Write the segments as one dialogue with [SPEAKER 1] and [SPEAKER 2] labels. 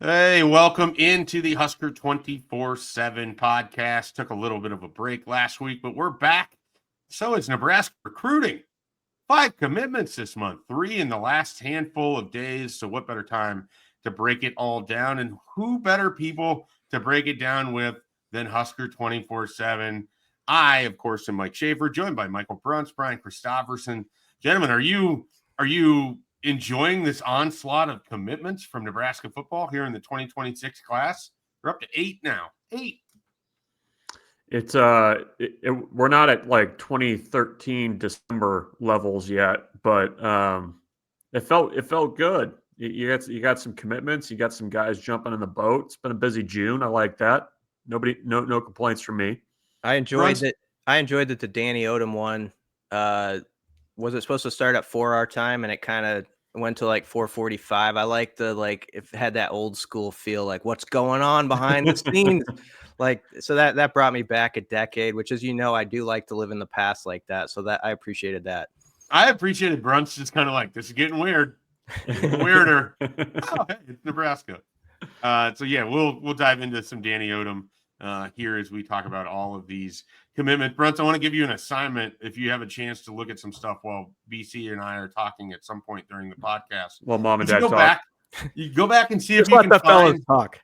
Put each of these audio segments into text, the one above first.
[SPEAKER 1] Hey, welcome into the Husker247 Podcast. Took a little bit of a break last week, but we're back. So is Nebraska recruiting. 5 commitments this month, 3 in the last handful of days. So what better time to break it all down? And who better people to break it down with than Husker247? I, of course, am Mike Schaefer, joined by Michael Bruns, Brian Christopherson. Gentlemen, are you enjoying this onslaught of commitments from Nebraska football here in the 2026 class? We're up to 8 now. 8.
[SPEAKER 2] It's we're not at like 2013 December levels yet, but it felt good. You got some commitments. You got some guys jumping in the boat. It's been a busy June. I like that. No complaints from me.
[SPEAKER 3] I enjoyed it. I enjoyed that the Danny Odem one. Was it supposed to start at 4 our time, and it kind of went to like 4:45. I like it had that old school feel, like what's going on behind the scenes. So that brought me back a decade, which, as you know, I do like to live in the past like that. So that I appreciated that.
[SPEAKER 1] I appreciated Brunch just kind of like, this is getting weird. Weirder. Oh, hey, it's Nebraska. So yeah, we'll dive into some Danny Odem here as we talk about all of these commitments. Bruns, I want to give you an assignment if you have a chance to look at some stuff while BC and I are talking at some point during the podcast.
[SPEAKER 2] Well, Mom and Dad talk.
[SPEAKER 1] You go back and see if you can find
[SPEAKER 3] talk.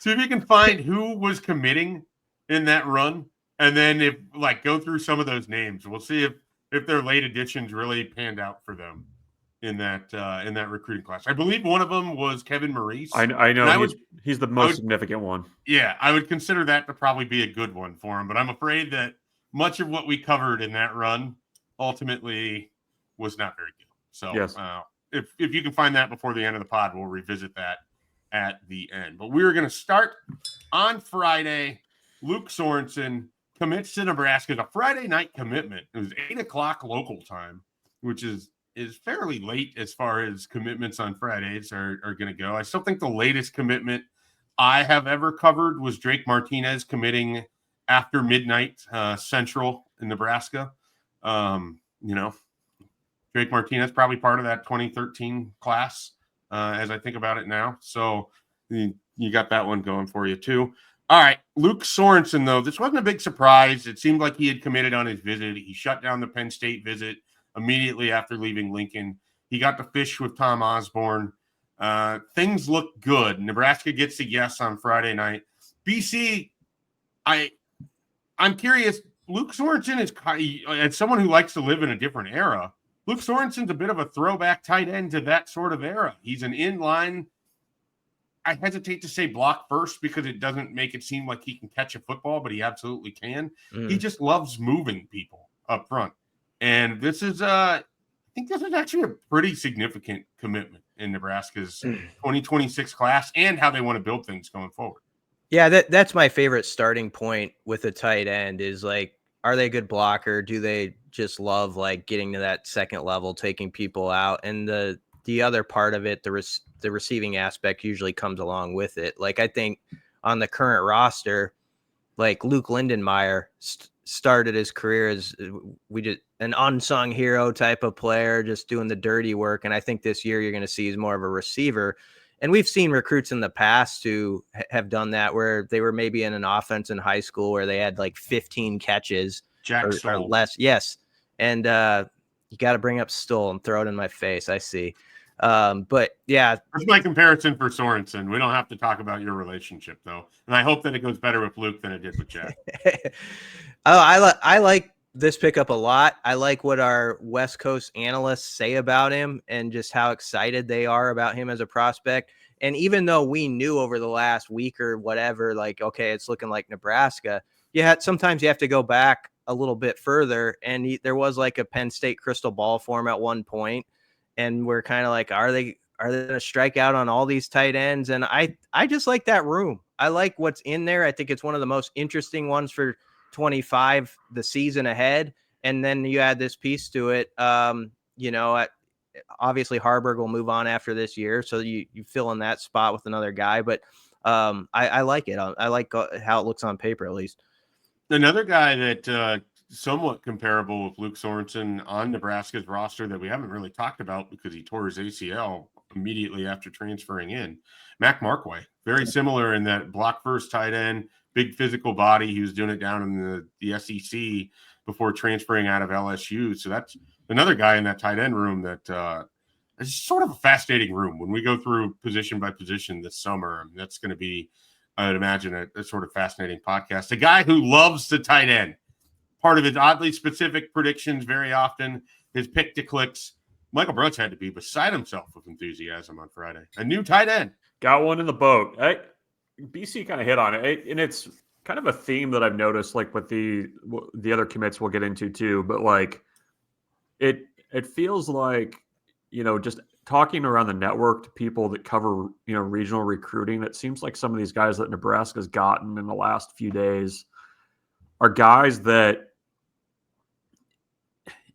[SPEAKER 1] See if you can find who was committing in that run, and then go through some of those names. We'll see if their late additions really panned out for them in that recruiting class. I believe one of them was Kevin Maurice.
[SPEAKER 2] I know he's the most significant one.
[SPEAKER 1] Yeah, I would consider that to probably be a good one for him, but I'm afraid that much of what we covered in that run ultimately was not very good. So
[SPEAKER 2] yes.
[SPEAKER 1] If you can find that before the end of the pod, we'll revisit that at the end. But we're going to start on Friday. Luke Sorensen commits to Nebraska. It's a Friday night commitment. It was 8:00 local time, which is fairly late as far as commitments on Fridays are going to go. I still think the latest commitment I have ever covered was Drake Martinez committing after midnight Central in Nebraska. Drake Martinez probably part of that 2013 class as I think about it now. So you got that one going for you too. All right, Luke Sorensen, though, this wasn't a big surprise. It seemed like he had committed on his visit. He shut down the Penn State visit immediately after leaving Lincoln. He got to fish with Tom Osborne. Things look good. Nebraska gets a yes on Friday night. BC, I'm curious. Luke Sorensen is, as someone who likes to live in a different era, Luke Sorensen's a bit of a throwback tight end to that sort of era. He's an inline, I hesitate to say block first because it doesn't make it seem like he can catch a football, but he absolutely can. He just loves moving people up front. And this is, I think this is actually a pretty significant commitment in Nebraska's 2026 class and how they want to build things going forward.
[SPEAKER 3] Yeah, that's my favorite starting point with a tight end is like, are they a good blocker? Do they just love like getting to that second level, taking people out? And the other part of it, the receiving aspect usually comes along with it. Like I think on the current roster, like Luke Lindenmeyer started his career as an unsung hero type of player, just doing the dirty work. And I think this year you're going to see he's more of a receiver. And we've seen recruits in the past who have done that, where they were maybe in an offense in high school where they had like 15 catches or less. Yes. And you got to bring up Stoll and throw it in my face. I see. But yeah,
[SPEAKER 1] that's my comparison for Sorensen. We don't have to talk about your relationship though. And I hope that it goes better with Luke than it did with Jack.
[SPEAKER 3] I like this pickup a lot. I like what our West Coast analysts say about him and just how excited they are about him as a prospect. And even though we knew over the last week or whatever, like, okay, it's looking like Nebraska. Sometimes you have to go back a little bit further. And there was like a Penn State crystal ball for him at one point. And we're kind of like, are they going to strike out on all these tight ends? And I just like that room. I like what's in there. I think it's one of the most interesting ones for 25, the season ahead. And then you add this piece to it. Obviously Harburg will move on after this year. So you fill in that spot with another guy, but I like it. I like how it looks on paper, at least.
[SPEAKER 1] Another guy that somewhat comparable with Luke Sorensen on Nebraska's roster that we haven't really talked about because he tore his ACL immediately after transferring in. Mac Markway, very similar in that block first tight end, big physical body. He was doing it down in the SEC before transferring out of LSU. So that's another guy in that tight end room that it's sort of a fascinating room. When we go through position by position this summer, I mean, that's going to be, I would imagine, a sort of fascinating podcast. A guy who loves the tight end. Part of his oddly specific predictions very often, his pick to clicks. Michael Brooks had to be beside himself with enthusiasm on Friday. A new tight end.
[SPEAKER 2] Got one in the boat. BC kind of hit on it. And it's kind of a theme that I've noticed, like with the other commits we'll get into too. But like it feels like, just talking around the network to people that cover, regional recruiting, it seems like some of these guys that Nebraska's gotten in the last few days are guys that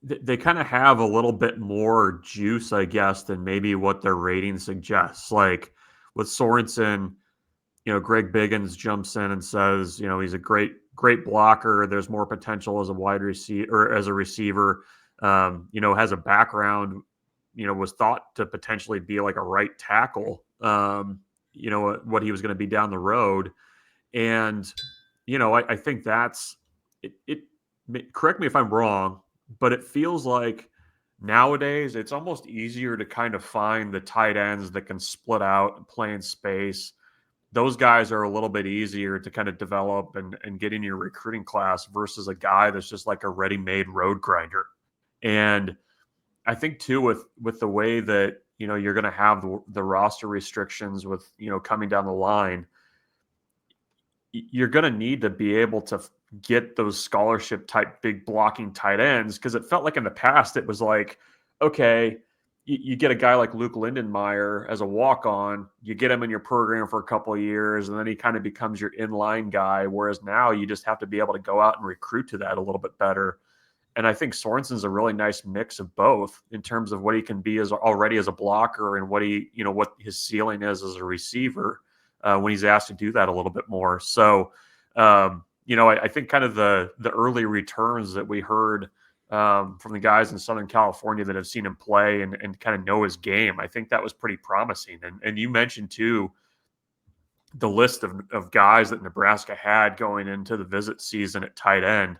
[SPEAKER 2] they kind of have a little bit more juice, I guess, than maybe what their rating suggests. Like with Sorenson, Greg Biggins jumps in and says, he's a great blocker. There's more potential as a wide receiver or as a receiver. Has a background, was thought to potentially be like a right tackle, what he was going to be down the road. And, I think that's it. Correct me if I'm wrong, but it feels like nowadays it's almost easier to kind of find the tight ends that can split out and play in space. Those guys are a little bit easier to kind of develop and get in your recruiting class versus a guy that's just like a ready-made road grinder. And I think too, with the way that, you're going to have the roster restrictions with, coming down the line, you're going to need to be able to get those scholarship type big blocking tight ends. Cause it felt like in the past, it was like, okay, you get a guy like Luke Lindenmeyer as a walk-on, you get him in your program for a couple of years, and then he kind of becomes your inline guy. Whereas now you just have to be able to go out and recruit to that a little bit better. And I think Sorensen's a really nice mix of both in terms of what he can be already as a blocker and what what his ceiling is as a receiver when he's asked to do that a little bit more. So, I think kind of the early returns that we heard from the guys in Southern California that have seen him play and kind of know his game, I think that was pretty promising. And you mentioned too, the list of guys that Nebraska had going into the visit season at tight end.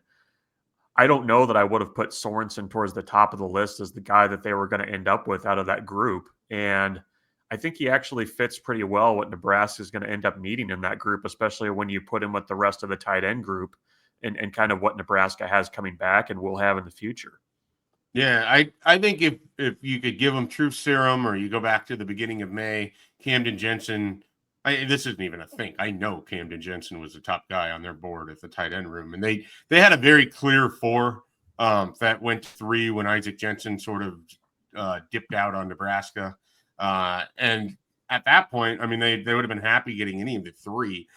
[SPEAKER 2] I don't know that I would have put Sorensen towards the top of the list as the guy that they were going to end up with out of that group. And I think he actually fits pretty well what Nebraska is going to end up needing in that group, especially when you put him with the rest of the tight end group and kind of what Nebraska has coming back and will have in the future.
[SPEAKER 1] Yeah, I think if you could give him truth serum, or you go back to the beginning of May, Camden Jensen, this isn't even a thing. I know Camden Jensen was the top guy on their board at the tight end room, and they had a very clear 4 that went to 3 when Isaac Jensen sort of dipped out on Nebraska. And at that point, I mean, they would have been happy getting any of the 3.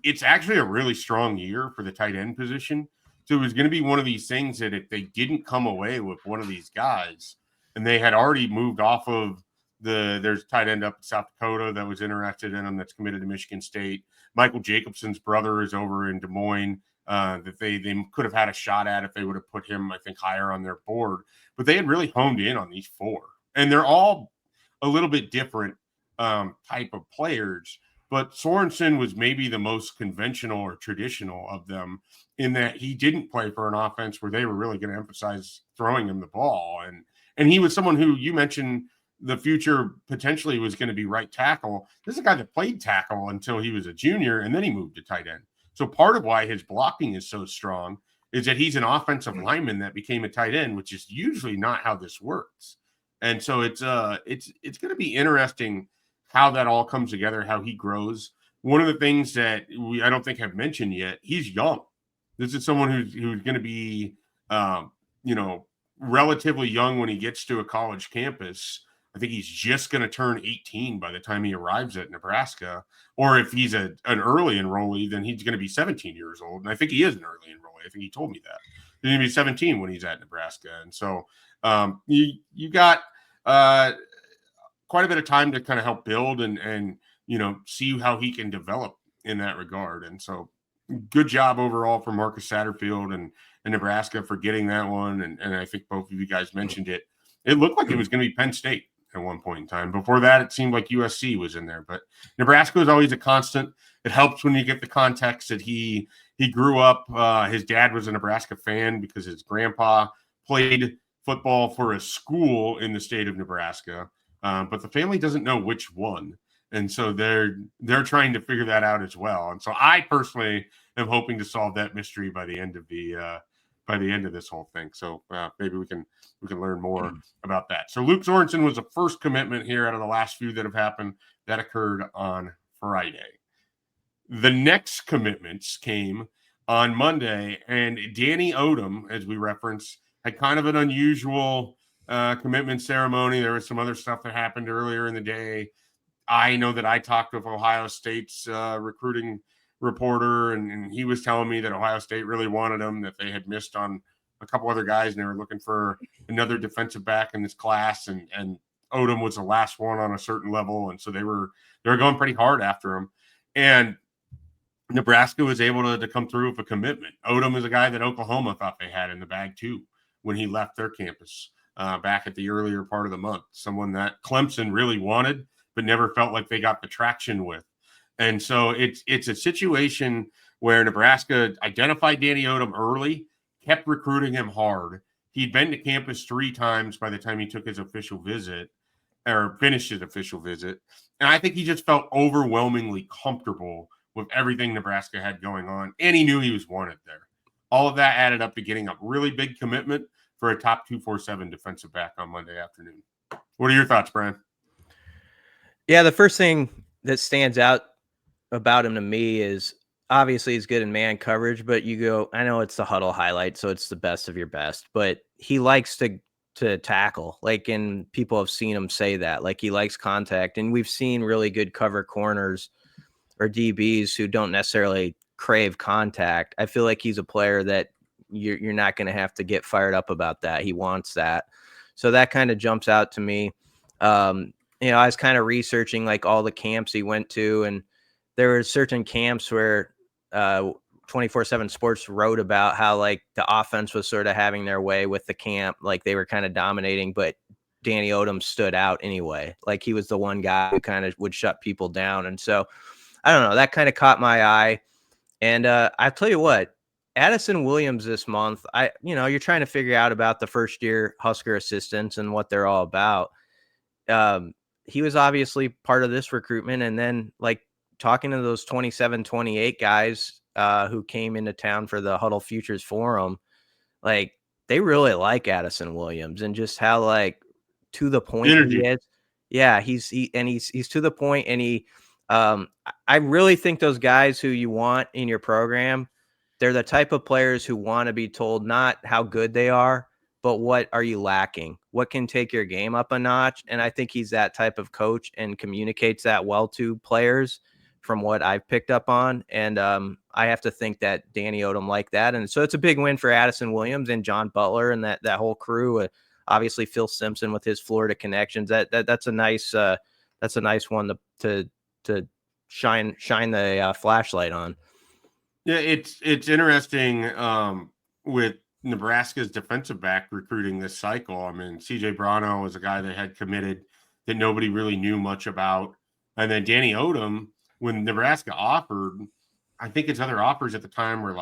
[SPEAKER 1] It's actually a really strong year for the tight end position. So it was going to be one of these things that if they didn't come away with one of these guys, and they had already moved off of there's a tight end up in South Dakota that was interested in him that's committed to Michigan State. Michael Jacobson's brother is over in Des Moines that they could have had a shot at if they would have put him, I think, higher on their board. But they had really honed in on these 4. And they're all a little bit different type of players. But Sorensen was maybe the most conventional or traditional of them in that he didn't play for an offense where they were really going to emphasize throwing him the ball. And he was someone who you mentioned the future potentially was going to be right tackle. This is a guy that played tackle until he was a junior, and then he moved to tight end. So part of why his blocking is so strong is that he's an offensive lineman that became a tight end, which is usually not how this works. And so it's going to be interesting how that all comes together, how he grows. One of the things that I don't think have mentioned yet, he's young. This is someone who's going to be, relatively young when he gets to a college campus. I think he's just going to turn 18 by the time he arrives at Nebraska. Or if he's an early enrollee, then he's going to be 17 years old. And I think he is an early enrollee. I think he told me that. He's going to be 17 when he's at Nebraska. And so you got quite a bit of time to kind of help build and see how he can develop in that regard. And so good job overall for Marcus Satterfield and Nebraska for getting that one. And I think both of you guys mentioned it. It looked like it was going to be Penn State. at one point in time. Before that, it seemed like USC was in there, but Nebraska was always a constant. It helps when you get the context that he grew up. His dad was a Nebraska fan because his grandpa played football for a school in the state of Nebraska, but the family doesn't know which one, and so they're trying to figure that out as well. And so I personally am hoping to solve that mystery by the end of this whole thing. So maybe we can learn more about that. So Luke Sorensen was the first commitment here out of the last few that have happened. That occurred on Friday. The next commitments came on Monday, and Danny Odem, as we referenced, had kind of an unusual commitment ceremony. There was some other stuff that happened earlier in the day. I know that I talked with Ohio State's recruiting reporter, and he was telling me that Ohio State really wanted him, that they had missed on a couple other guys, and they were looking for another defensive back in this class, and Odem was the last one on a certain level, and so they were going pretty hard after him. And Nebraska was able to come through with a commitment. Odem is a guy that Oklahoma thought they had in the bag too when he left their campus back at the earlier part of the month. Someone that Clemson really wanted, but never felt like they got the traction with. And so it's a situation where Nebraska identified Danny Odem early, kept recruiting him hard. He'd been to campus 3 times by the time he took his official visit or finished his official visit. And I think he just felt overwhelmingly comfortable with everything Nebraska had going on, and he knew he was wanted there. All of that added up to getting a really big commitment for a top 247 defensive back on Monday afternoon. What are your thoughts, Brian?
[SPEAKER 3] Yeah, the first thing that stands out about him to me is obviously he's good in man coverage, but you go, I know it's the huddle highlight, so it's the best of your best, but he likes to tackle, and people have seen him say that, he likes contact, and we've seen really good cover corners or DBs who don't necessarily crave contact. I feel like he's a player that you're not going to have to get fired up about that. He wants that. So that kind of jumps out to me. I was kind of researching all the camps he went to, and there were certain camps where 247 Sports wrote about how the offense was sort of having their way with the camp. They were kind of dominating, but Danny Odem stood out anyway. He was the one guy who kind of would shut people down. And so I don't know, that kind of caught my eye. And I tell you what, Addison Williams this month, you're trying to figure out about the first year Husker assistants and what they're all about. He was obviously part of this recruitment. And then talking to those 27, 28 guys who came into town for the Huddle Futures Forum, they really like Addison Williams and just how to the point he is. Yeah, he's to the point, and I really think those guys who you want in your program, they're the type of players who want to be told not how good they are, but what are you lacking? What can take your game up a notch? And I think he's that type of coach and communicates that well to players from what I've picked up on. And I have to think that Danny Odem like that. And so it's a big win for Addison Williams and John Butler and that whole crew. Obviously Phil Simpson with his Florida connections. That's a nice one to shine the flashlight on.
[SPEAKER 1] Yeah, it's interesting with Nebraska's defensive back recruiting this cycle. I mean, CJ Brano was a guy that had committed that nobody really knew much about. And then Danny Odem, when Nebraska offered, I think his other offers at the time were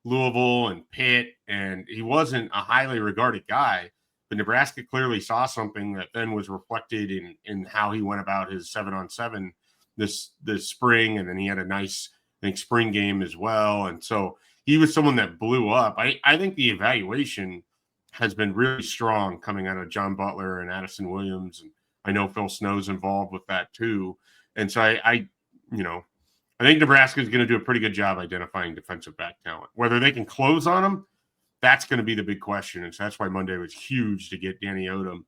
[SPEAKER 1] Louisville and Pitt, and he wasn't a highly regarded guy. But Nebraska clearly saw something that then was reflected in how he went about his 7-on-7 this spring, and then he had a nice, I think, spring game as well. And so he was someone that blew up. I think the evaluation has been really strong coming out of John Butler and Addison Williams, and I know Phil Snow's involved with that too. And so I think Nebraska is going to do a pretty good job identifying defensive back talent. Whether they can close on them, that's going to be the big question. And so that's why Monday was huge to get Danny Odem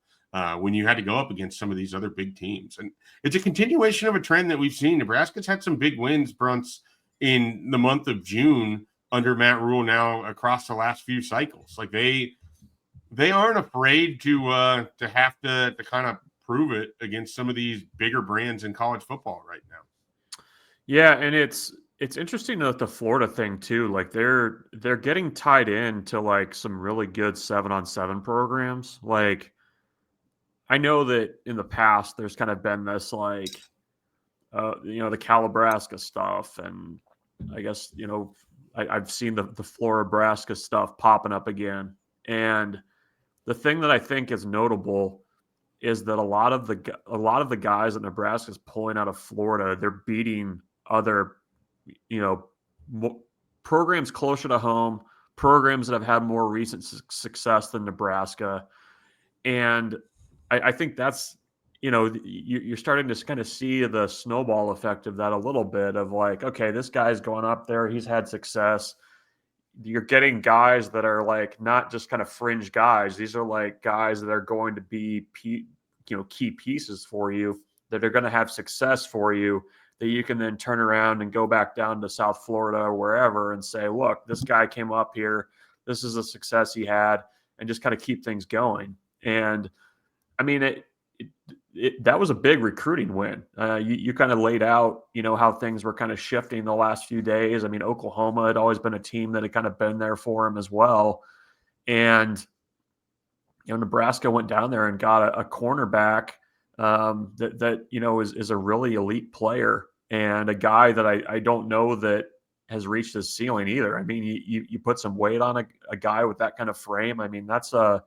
[SPEAKER 1] when you had to go up against some of these other big teams. And it's a continuation of a trend that we've seen. Nebraska's had some big wins, Brunts, in the month of June under Matt Rule now across the last few cycles. They aren't afraid to have to kind of prove it against some of these bigger brands in college football right now.
[SPEAKER 2] Yeah, and it's interesting that the Florida thing too. They're getting tied in to some really good 7-on-7 programs. I know that in the past there's kind of been this like, the Calabrasca stuff, and I guess I've seen the Florida-Nebraska stuff popping up again. And the thing that I think is notable is that a lot of the guys that Nebraska is pulling out of Florida, they're beating other, programs closer to home, programs that have had more recent success than Nebraska. And I think that's, you're starting to kind of see the snowball effect of that a little bit of like, okay, this guy's going up there. He's had success. You're getting guys that are like not just kind of fringe guys. These are like guys that are going to be, key pieces for you, that are going to have success for you, that you can then turn around and go back down to South Florida or wherever and say, look, this guy came up here. This is a success he had, and just kind of keep things going. And I mean, that was a big recruiting win. You kind of laid out, how things were kind of shifting the last few days. I mean, Oklahoma had always been a team that had kind of been there for him as well. And, Nebraska went down there and got a cornerback that is a really elite player, and a guy that I don't know that has reached his ceiling either. I mean, you put some weight on a guy with that kind of frame. I mean, that's a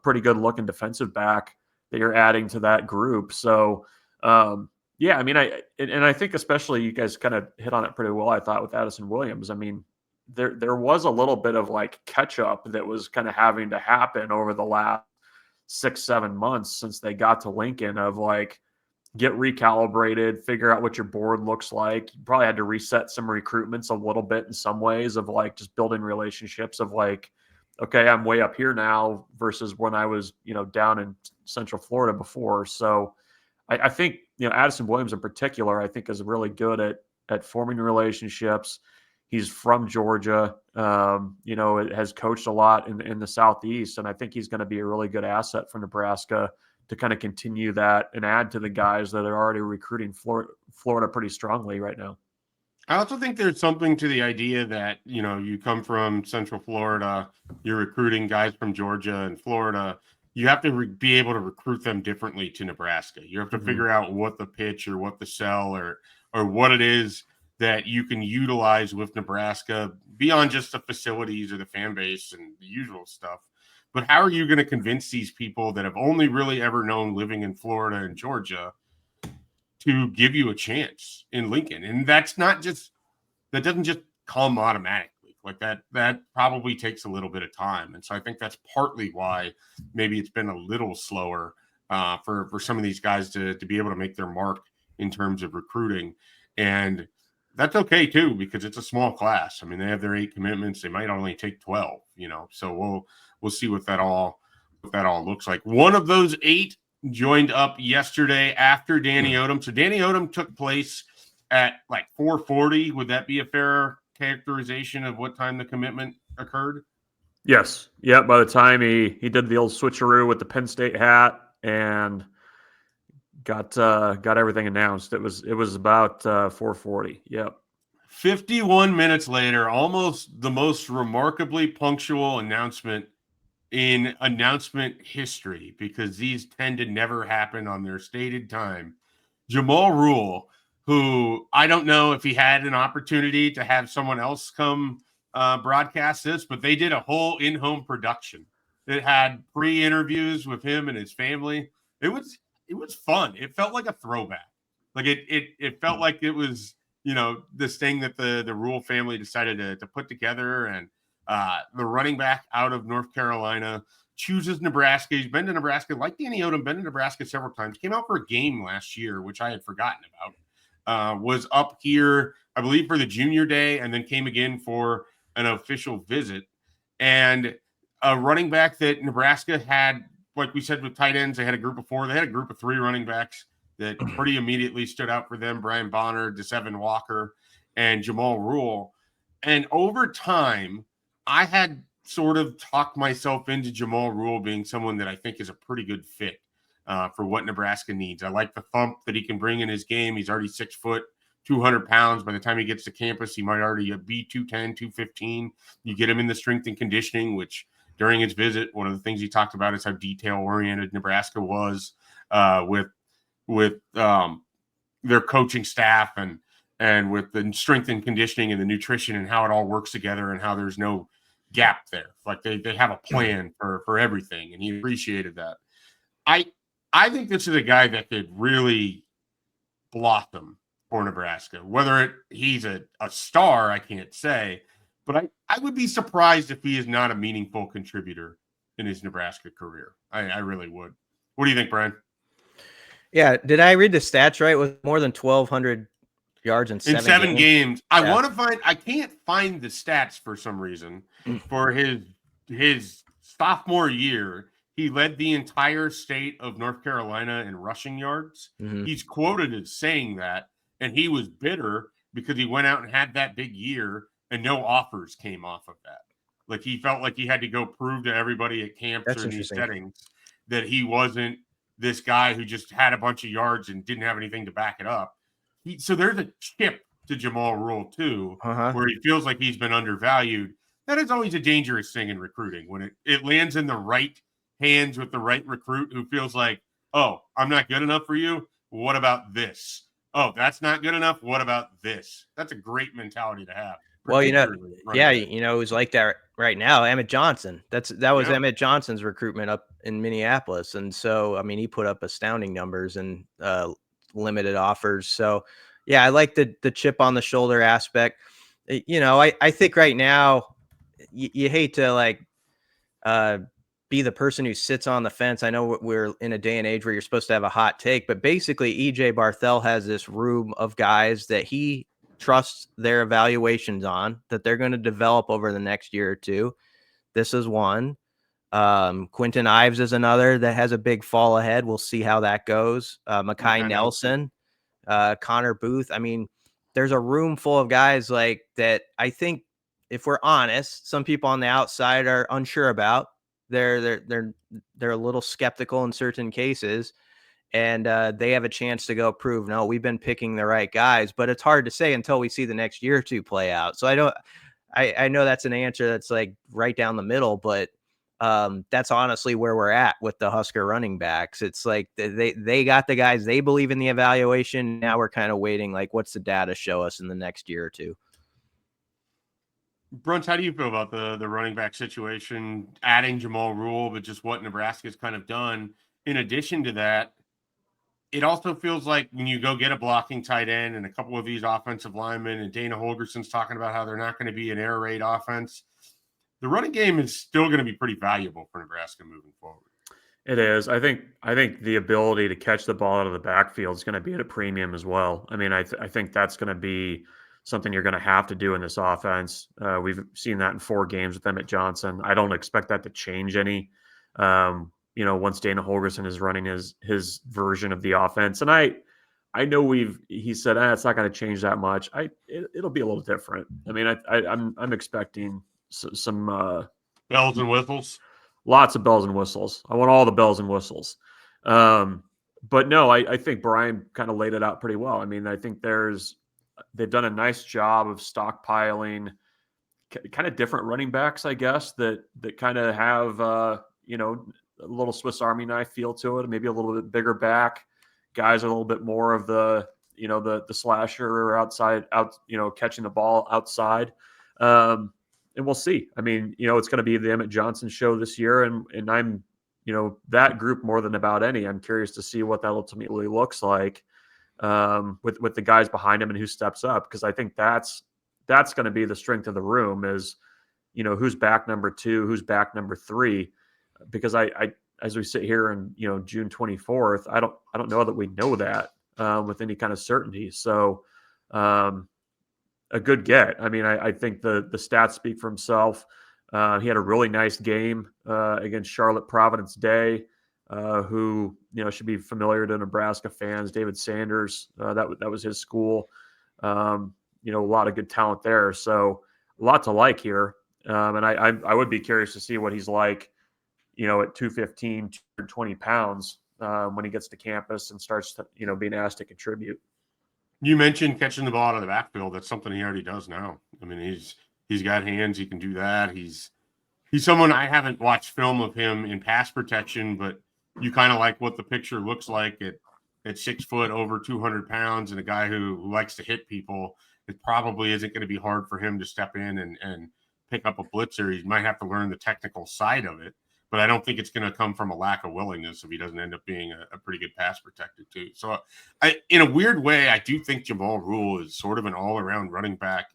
[SPEAKER 2] pretty good looking defensive back that you're adding to that group. So, I mean, I think especially you guys kind of hit on it pretty well, I thought, with Addison Williams. I mean, there was a little bit of like catch up that was kind of having to happen over the last 6-7 months since they got to Lincoln, of like, get recalibrated, figure out what your board looks like. You probably had to reset some recruitments a little bit in some ways, of like just building relationships of like, okay, I'm way up here now versus when I was, down in Central Florida before. So I think, Addison Williams in particular, I think is really good at forming relationships. He's from Georgia, has coached a lot in the Southeast. And I think he's going to be a really good asset for Nebraska to kind of continue that and add to the guys that are already recruiting Florida pretty strongly right now.
[SPEAKER 1] I also think there's something to the idea that, you come from Central Florida, you're recruiting guys from Georgia and Florida. You have to be able to recruit them differently to Nebraska. You have to figure out what the pitch or what the sell or what it is that you can utilize with Nebraska beyond just the facilities or the fan base and the usual stuff. But how are you going to convince these people that have only really ever known living in Florida and Georgia to give you a chance in Lincoln? And that doesn't just come automatically like that. That probably takes a little bit of time. And so I think that's partly why maybe it's been a little slower for some of these guys to be able to make their mark in terms of recruiting. And that's okay too, because it's a small class. I mean, they have their 8 commitments. They might only take 12, so we'll see what that all looks like. One of those 8 joined up yesterday after Danny Odem. So Danny Odem took place at like 4:40. Would that be a fair characterization of what time the commitment occurred?
[SPEAKER 2] Yes. Yeah. By the time he did the old switcheroo with the Penn State hat and got everything announced, it was about 4:40. Yep.
[SPEAKER 1] 51 minutes later, almost the most remarkably punctual announcement in announcement history, because these tend to never happen on their stated time. Jamal Rule, who I don't know if he had an opportunity to have someone else come broadcast this, but they did a whole in-home production that had pre-interviews with him and his family. It was fun. It felt like a throwback. Like it felt like it was, this thing that the Rule family decided to put together. And the running back out of North Carolina chooses Nebraska. He's been to Nebraska, like Danny Odem, been to Nebraska several times. Came out for a game last year, which I had forgotten about. Was up here, I believe, for the junior day, and then came again for an official visit. And a running back that Nebraska had, like we said, with tight ends, they had a group of 4. They had a group of 3 running backs that pretty immediately stood out for them: Brian Bonner, DeSeven Walker, and Jamal Rule. And over time, I had sort of talked myself into Jamal Rule being someone that I think is a pretty good fit for what Nebraska needs. I like the thump that he can bring in his game. He's already 6 foot, 200 pounds. By the time he gets to campus, he might already be 210, 215. You get him in the strength and conditioning, which during his visit, one of the things he talked about is how detail-oriented Nebraska was with their coaching staff and with the strength and conditioning and the nutrition and how it all works together and how there's no gap there. Like they have a plan for everything, and he appreciated that. I think this is a guy that could really blossom for Nebraska. Whether he's a star, I can't say, but I would be surprised if he is not a meaningful contributor in his Nebraska career. I really would. What do you think, Brian?
[SPEAKER 3] Yeah, did I read the stats right? With more than 1,200 yards in seven
[SPEAKER 1] games. I can't find the stats for some reason. For his sophomore year, he led the entire state of North Carolina in rushing yards.
[SPEAKER 3] Mm-hmm.
[SPEAKER 1] He's quoted as saying that, and he was bitter because he went out and had that big year and no offers came off of that. Like he felt like he had to go prove to everybody at camps or in these settings that he wasn't this guy who just had a bunch of yards and didn't have anything to back it up. So there's a chip to Jamal Rule too, where he feels like he's been undervalued. That is always a dangerous thing in recruiting when it lands in the right hands with the right recruit who feels like, oh, I'm not good enough for you. What about this? Oh, that's not good enough. What about this? That's a great mentality to have.
[SPEAKER 3] Well, who's like that right now, Emmett Johnson. That was Emmett Johnson's recruitment up in Minneapolis. And so, I mean, he put up astounding numbers and limited offers. So, yeah, I like the chip on the shoulder aspect. I think right now you hate to be the person who sits on the fence. I know we're in a day and age where you're supposed to have a hot take, but basically EJ Barthel has this room of guys that he trusts their evaluations on that they're going to develop over the next year or two. This is one. Quentin Ives is another that has a big fall ahead. We'll see how that goes. Makai Nelson, Connor Booth. I mean, there's a room full of guys like that. I think if we're honest, some people on the outside are unsure about. They're a little skeptical in certain cases, and they have a chance to go prove, no, we've been picking the right guys, but it's hard to say until we see the next year or two play out. So I know that's an answer that's like right down the middle, but that's honestly where we're at with the Husker running backs. It's like they got the guys, they believe in the evaluation. Now we're kind of waiting, like, what's the data show us in the next year or two?
[SPEAKER 1] Bruns, how do you feel about the running back situation, adding Jamal Rule, but just what Nebraska's kind of done? In addition to that, it also feels like when you go get a blocking tight end and a couple of these offensive linemen, and Dana Holgerson's talking about how they're not going to be an air raid offense, the running game is still going to be pretty valuable for Nebraska moving forward.
[SPEAKER 2] It is. I think the ability to catch the ball out of the backfield is going to be at a premium as well. I mean, I think that's going to be something you're going to have to do in this offense. We've seen that in 4 games with Emmett Johnson. I don't expect that to change any. Once Dana Holgerson is running his version of the offense, and I know he said it's not going to change that much. It'll be a little different. I mean, I'm expecting some
[SPEAKER 1] bells and whistles.
[SPEAKER 2] Lots of bells and whistles. I want all the bells and whistles. But no, I think Brian kind of laid it out pretty well. I mean, I think they've done a nice job of stockpiling kind of different running backs, I guess, that kind of have, a little Swiss Army knife feel to it, maybe a little bit bigger back. Guys are a little bit more of the slasher or catching the ball outside. And we'll see. I mean, it's going to be the Emmett Johnson show this year. And I'm, that group more than about any. I'm curious to see what that ultimately looks like with the guys behind him and who steps up. Because I think that's going to be the strength of the room is, who's back number 2, who's back number 3. Because I as we sit here in, June 24th, I don't know that we know that with any kind of certainty. So a good get. I mean, I think the stats speak for himself. He had a really nice game against Charlotte Providence Day, who, should be familiar to Nebraska fans. David Sanders, that was his school. A lot of good talent there. So a lot to like here. And I would be curious to see what he's like, at 215, 220 pounds when he gets to campus and starts to, being asked to contribute.
[SPEAKER 1] You mentioned catching the ball out of the backfield. That's something he already does now. I mean, he's got hands. He can do that. He's he's someone I haven't watched film of him in pass protection, but you kind of like what the picture looks like at 6 foot, over 200 pounds, and a guy who likes to hit people. It probably isn't going to be hard for him to step in and pick up a blitzer. He might have to learn the technical side of it, but I don't think it's going to come from a lack of willingness if he doesn't end up being a pretty good pass protector too. So in a weird way, I do think Jamal Rule is sort of an all-around running back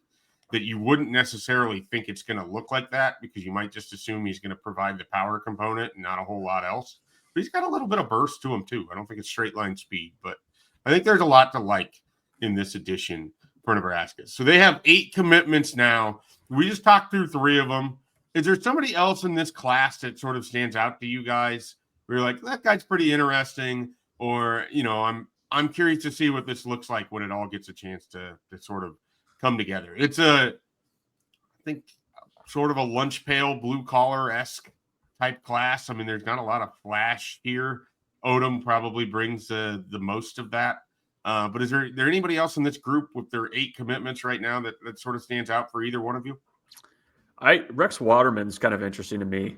[SPEAKER 1] that you wouldn't necessarily think it's going to look like that, because you might just assume he's going to provide the power component and not a whole lot else. But he's got a little bit of burst to him too. I don't think it's straight line speed, but I think there's a lot to like in this edition for Nebraska. So they have 8 commitments now. We just talked through 3 of them. Is there somebody else in this class that sort of stands out to you guys where you're like, that guy's pretty interesting, or, you know, I'm curious to see what this looks like when it all gets a chance to sort of come together? It's I think, sort of a lunch pail, blue collar-esque type class. I mean, there's not a lot of flash here. Odem probably brings the most of that. But is there anybody else in this group with their 8 commitments right now that sort of stands out for either one of you?
[SPEAKER 2] Rex Waterman's kind of interesting to me.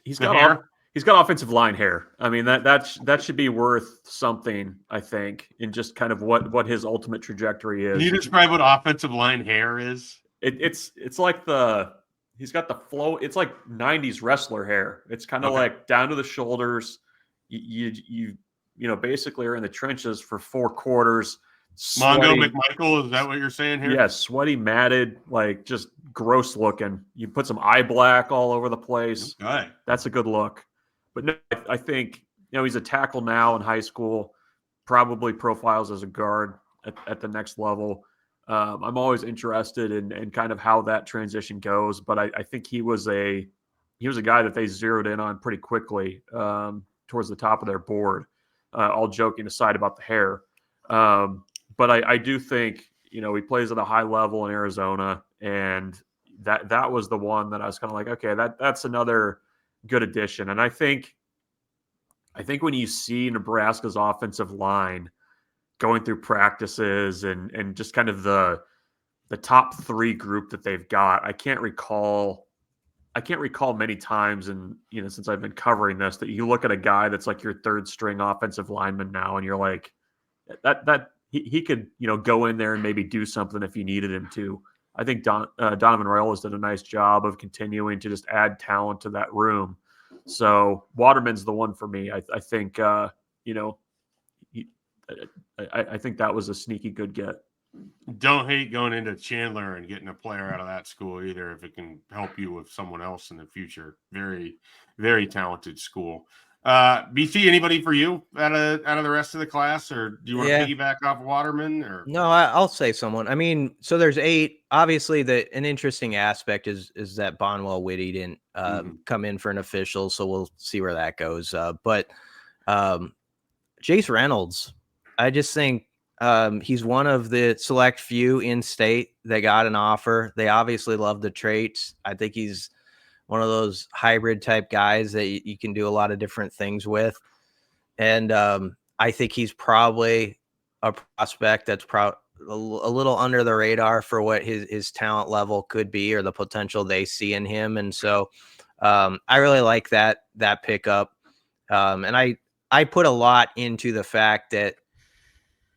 [SPEAKER 2] He's got offensive line hair. I mean, that should be worth something, I think, in just kind of what his ultimate trajectory is.
[SPEAKER 1] Can you describe what offensive line hair is?
[SPEAKER 2] It's like he's got the flow. It's like 90s wrestler hair. It's kind of like down to the shoulders. You basically are in the trenches for 4 quarters.
[SPEAKER 1] Mongo McMichael, is that what you're saying here?
[SPEAKER 2] Yeah, sweaty, matted, like just gross looking. You put some eye black all over the place.
[SPEAKER 1] Okay.
[SPEAKER 2] That's a good look. But no, I think, he's a tackle now in high school, probably profiles as a guard at the next level. I'm always interested in kind of how that transition goes, but I think he was a guy that they zeroed in on pretty quickly towards the top of their board. All joking aside about the hair. But I do think, he plays at a high level in Arizona, and that was the one that I was kind of like, okay, that's another good addition. And I think when you see Nebraska's offensive line going through practices and just kind of the top 3 group that they've got, I can't recall many times, and since I've been covering this, that you look at a guy that's like your 3rd string offensive lineman now, and you're like, that he could go in there and maybe do something if you needed him to. I think Donovan Royal has done a nice job of continuing to just add talent to that room. So Waterman's the one for me. I think I think that was a sneaky good get.
[SPEAKER 1] Don't hate going into Chandler and getting a player out of that school either, if it can help you with someone else in the future. Very, very talented school. BC, anybody for you out of the rest of the class, or do you want to piggyback off Waterman? Or
[SPEAKER 3] no, I'll say someone. I mean, so there's 8. Obviously, an interesting aspect is that Bonwell Whitty didn't come in for an official, so we'll see where that goes. But Jace Reynolds, I just think he's one of the select few in state that got an offer. They obviously love the traits. I think he's one of those hybrid type guys that you can do a lot of different things with. And I think he's probably a prospect that's a little under the radar for what his talent level could be, or the potential they see in him. And so I really like that pickup. And I put a lot into the fact that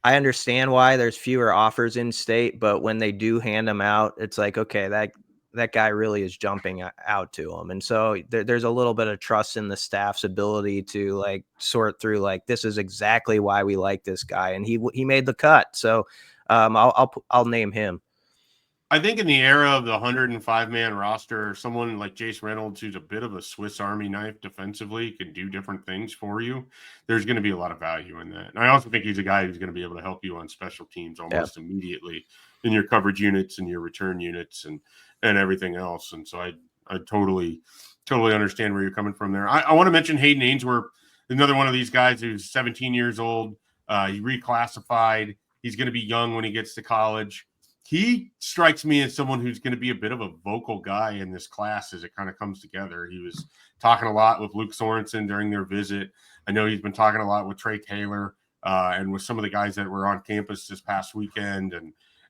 [SPEAKER 3] I understand why there's fewer offers in state, but when they do hand them out, it's like, okay, that guy really is jumping out to him. And so there's a little bit of trust in the staff's ability to like sort through, like, this is exactly why we like this guy. And he made the cut. So I'll name him.
[SPEAKER 1] I think in the era of the 105-man roster, someone like Jace Reynolds, who's a bit of a Swiss Army knife defensively, can do different things for you. There's going to be a lot of value in that. And I also think he's a guy who's going to be able to help you on special teams almost immediately in your coverage units and your return units and everything else. And so I totally understand where you're coming from there. I want to mention Hayden Ainsworth, another one of these guys who's 17 years old. He reclassified. He's going to be young when he gets to college. He strikes me as someone who's going to be a bit of a vocal guy in this class as it kind of comes together. He was talking a lot with Luke Sorensen during their visit. I know he's been talking a lot with Trey Taylor and with some of the guys that were on campus this past weekend.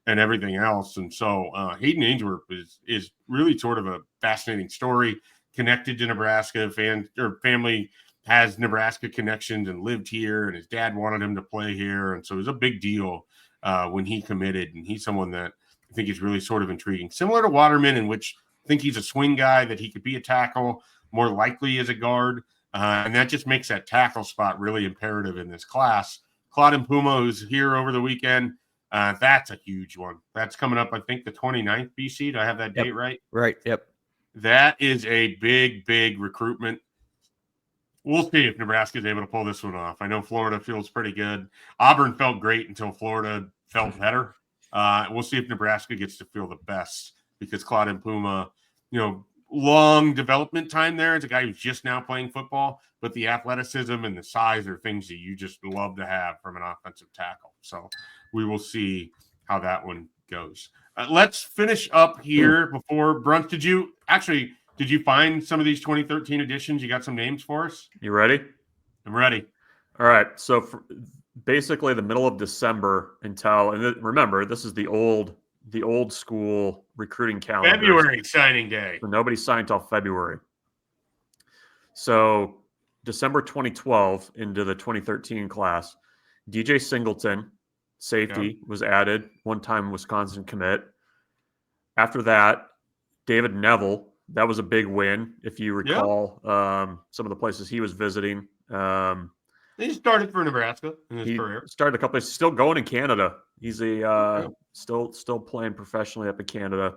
[SPEAKER 1] and everything else. And so Hayden Ainsworth is really sort of a fascinating story, connected to Nebraska. Family has Nebraska connections and lived here, and his dad wanted him to play here. And so it was a big deal when he committed. And he's someone that I think is really sort of intriguing. Similar to Waterman, in which I think he's a swing guy, that he could be a tackle, more likely as a guard. And that just makes that tackle spot really imperative in this class. Claude Puma, who's here over the weekend, that's a huge one. That's coming up, I think, the 29th, BC. Do I have that date right?
[SPEAKER 3] Right, yep.
[SPEAKER 1] That is a big, big recruitment. We'll see if Nebraska is able to pull this one off. I know Florida feels pretty good. Auburn felt great until Florida felt better. We'll see if Nebraska gets to feel the best, because Claude Puma, long development time there. It's a guy who's just now playing football, but the athleticism and the size are things that you just love to have from an offensive tackle. So we will see how that one goes. Let's finish up here before Brunt. Did you find some of these 2013 editions? You got some names for us?
[SPEAKER 2] You ready?
[SPEAKER 1] I'm ready.
[SPEAKER 2] All right. So basically the middle of December remember, this is the old school recruiting calendar.
[SPEAKER 1] February signing day.
[SPEAKER 2] So nobody signed till February. So December 2012 into the 2013 class, DJ Singleton, safety, was added, one-time Wisconsin commit. After that, David Neville, that was a big win, if you recall some of the places he was visiting.
[SPEAKER 1] He started for Nebraska in his career.
[SPEAKER 2] Started a couple places, still going in Canada. He's still playing professionally up in Canada.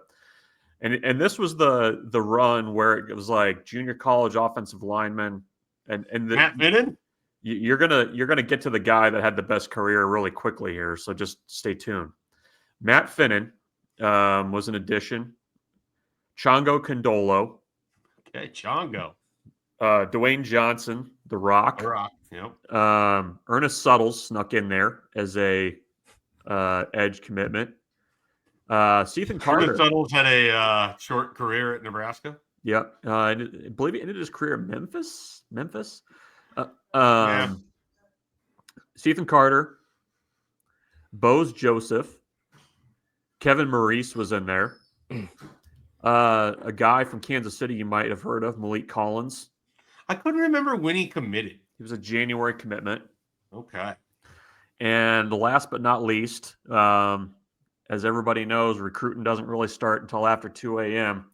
[SPEAKER 2] And this was the run where it was like junior college offensive lineman and
[SPEAKER 1] Matt Finnan?
[SPEAKER 2] You're gonna get to the guy that had the best career really quickly here, so just stay tuned. Matt Finnan was an addition. Chongo Condolo.
[SPEAKER 1] Okay, Chongo.
[SPEAKER 2] Dwayne Johnson, The Rock.
[SPEAKER 1] The Rock, yep.
[SPEAKER 2] Ernest Suttles snuck in there as a edge commitment. Stephen Carter.
[SPEAKER 1] Ernest Suttles had a short career at Nebraska.
[SPEAKER 2] Yep. I believe he ended his career in Memphis. Stephen Carter. Bose Joseph. Kevin Maurice was in there. A guy from Kansas City you might have heard of, Malik Collins.
[SPEAKER 1] I couldn't remember when he committed.
[SPEAKER 2] He was a January commitment.
[SPEAKER 1] Okay.
[SPEAKER 2] And last but not least, as everybody knows, recruiting doesn't really start until after 2 a.m.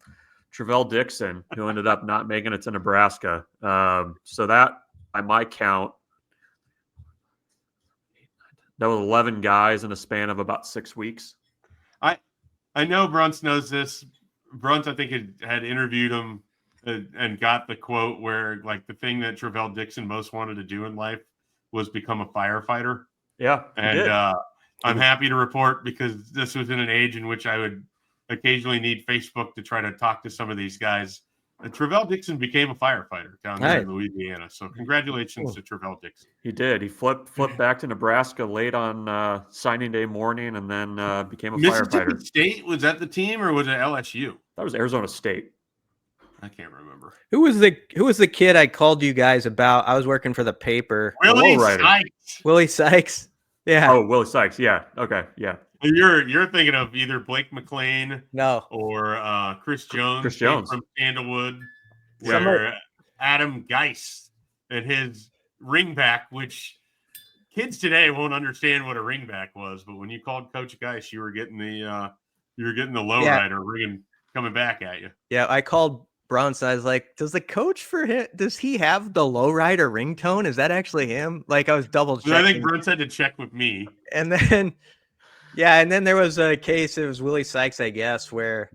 [SPEAKER 2] Travell Dixon, who ended up not making it to Nebraska. So that, by my count, that was 11 guys in a span of about 6 weeks.
[SPEAKER 1] I know Brunt knows this. Brunt, I think, had interviewed him and got the quote where, like, the thing that Travell Dixon most wanted to do in life was become a firefighter.
[SPEAKER 2] Yeah.
[SPEAKER 1] And I'm happy to report, because this was in an age in which I would occasionally need Facebook to try to talk to some of these guys. Travell Dixon became a firefighter down there in Louisiana. So congratulations to Travell Dixon.
[SPEAKER 2] He did. He flipped back to Nebraska late on signing day morning, and then became a
[SPEAKER 1] Mississippi
[SPEAKER 2] firefighter.
[SPEAKER 1] State, was that the team, or was it LSU?
[SPEAKER 2] That was Arizona State.
[SPEAKER 1] I can't remember.
[SPEAKER 3] Who was the kid I called you guys about? I was working for the paper.
[SPEAKER 1] Willie Sykes.
[SPEAKER 3] Willie Sykes. Yeah.
[SPEAKER 2] Oh, Willie Sykes. Yeah. Okay. Yeah.
[SPEAKER 1] You're thinking of either Blake McLean,
[SPEAKER 3] No,
[SPEAKER 1] or Chris Jones.
[SPEAKER 2] Chris Jones
[SPEAKER 1] from Sandalwood, where Adam Geis and his ringback, which kids today won't understand what a ringback was, but when you called Coach Geis, you were getting the lowrider ringing coming back at you.
[SPEAKER 3] Yeah, I called Brunson. I was like, does the coach for him, does he have the lowrider ringtone? Is that actually him? Like, I was double checking.
[SPEAKER 1] I think Brunson had to check with me.
[SPEAKER 3] And then, and then there was a case, it was Willie Sykes, I guess, where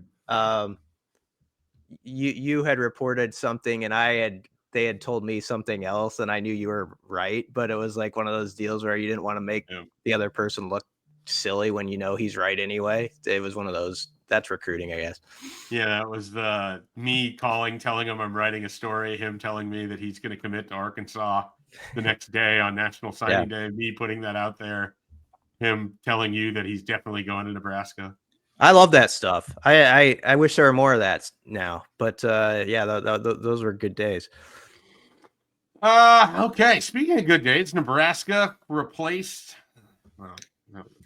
[SPEAKER 3] you had reported something and they had told me something else, and I knew you were right, but it was like one of those deals where you didn't want to make the other person look silly when you know he's right anyway. It was one of those. That's recruiting, I guess.
[SPEAKER 1] Yeah, that was me telling him I'm writing a story, him telling me that he's going to commit to Arkansas the next day on National Signing Day, me putting that out there, him telling you that he's definitely going to Nebraska.
[SPEAKER 3] I love that stuff. I wish there were more of that now, but those were good days.
[SPEAKER 1] Okay, speaking of good days, Nebraska replaced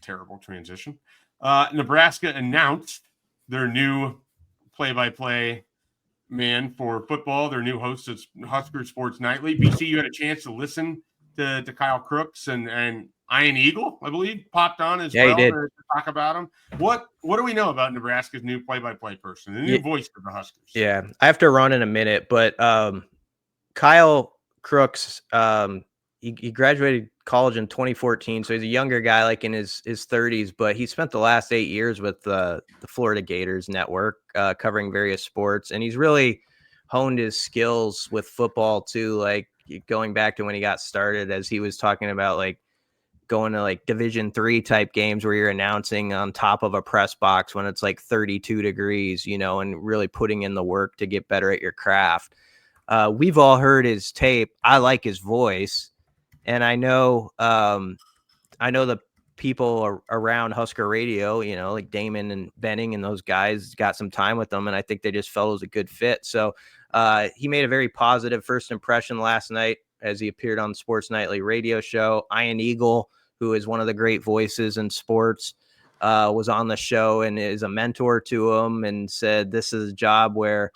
[SPEAKER 1] Terrible transition. Nebraska announced their new play-by-play man for football, their new host of Husker Sports Nightly. BC, you had a chance to listen to Kyle Crooks and Iron Eagle, I believe, popped on as well to talk about him. What do we know about Nebraska's new play-by-play person, the new voice for the Huskers?
[SPEAKER 3] Yeah, I have to run in a minute, but Kyle Crooks, he graduated college in 2014, so he's a younger guy, like in his 30s, but he spent the last 8 years with the Florida Gators network, covering various sports, and he's really honed his skills with football too, like going back to when he got started, as he was talking about like going to like Division III type games where you're announcing on top of a press box when it's like 32 degrees, and really putting in the work to get better at your craft. We've all heard his tape. I like his voice. And I know the people around Husker Radio, like Damon and Benning and those guys got some time with them. And I think they just felt it was a good fit. So he made a very positive first impression last night as he appeared on the Sports Nightly radio show. Iron Eagle, who is one of the great voices in sports, was on the show and is a mentor to him and said, this is a job where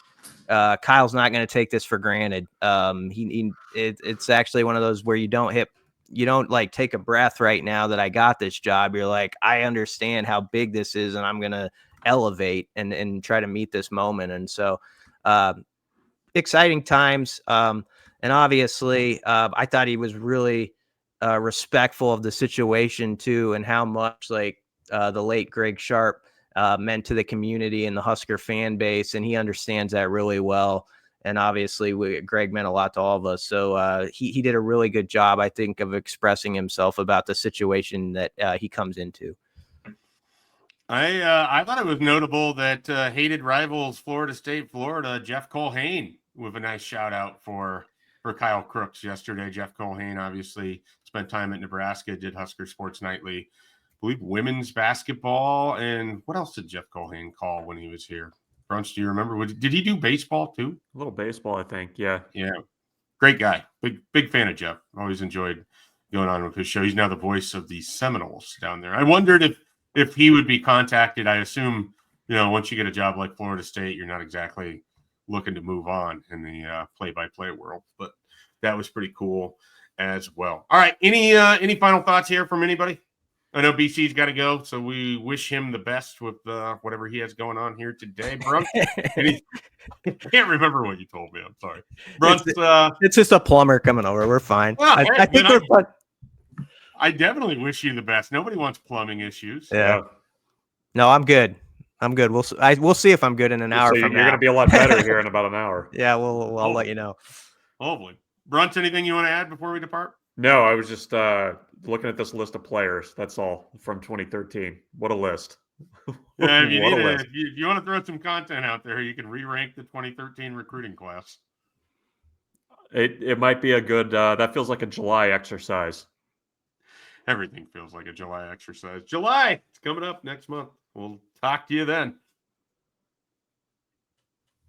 [SPEAKER 3] Kyle's not going to take this for granted. It's actually one of those where you don't like take a breath right now that I got this job. You're like, I understand how big this is and I'm going to elevate and try to meet this moment. And so exciting times. And obviously I thought he was really respectful of the situation too, and how much like the late Greg Sharp meant to the community and the Husker fan base, and he understands that really well. And obviously, Greg meant a lot to all of us. So he did a really good job, I think, of expressing himself about the situation that he comes into.
[SPEAKER 1] I thought it was notable that hated rivals Florida State, Jeff Colhane, with a nice shout out for Kyle Crooks yesterday. Jeff Colhane obviously spent time at Nebraska, did Husker Sports Nightly, I believe women's basketball. And what else did Jeff Colhane call when he was here? Brunch, do you remember? Did he do baseball too?
[SPEAKER 2] A little baseball, I think. Yeah.
[SPEAKER 1] Yeah. Great guy. Big fan of Jeff. Always enjoyed going on with his show. He's now the voice of the Seminoles down there. I wondered if he would be contacted. I assume, once you get a job like Florida State, you're not exactly looking to move on in the play-by-play world, but that was pretty cool as well. All right. Any final thoughts here from anybody? I know BC's got to go, so we wish him the best with whatever he has going on here today. Brunt, I can't remember what you told me. I'm sorry. Brunt,
[SPEAKER 3] it's just a plumber coming over. We're fine.
[SPEAKER 1] Well,
[SPEAKER 3] I think we're fine.
[SPEAKER 1] I definitely wish you the best. Nobody wants plumbing issues.
[SPEAKER 3] Yeah. No, I'm good. We'll see if I'm good in an hour from now.
[SPEAKER 2] You're going to be a lot better here in about an hour.
[SPEAKER 3] Yeah, I'll let you know.
[SPEAKER 1] Hopefully. Brunt, anything you want to add before we depart?
[SPEAKER 2] No, I was just looking at this list of players. That's all from 2013. What a list.
[SPEAKER 1] Yeah, if you want to throw some content out there, you can re-rank the 2013 recruiting class.
[SPEAKER 2] It might be a good, that feels like a July exercise.
[SPEAKER 1] Everything feels like a July exercise. July, it's coming up next month. We'll talk to you then.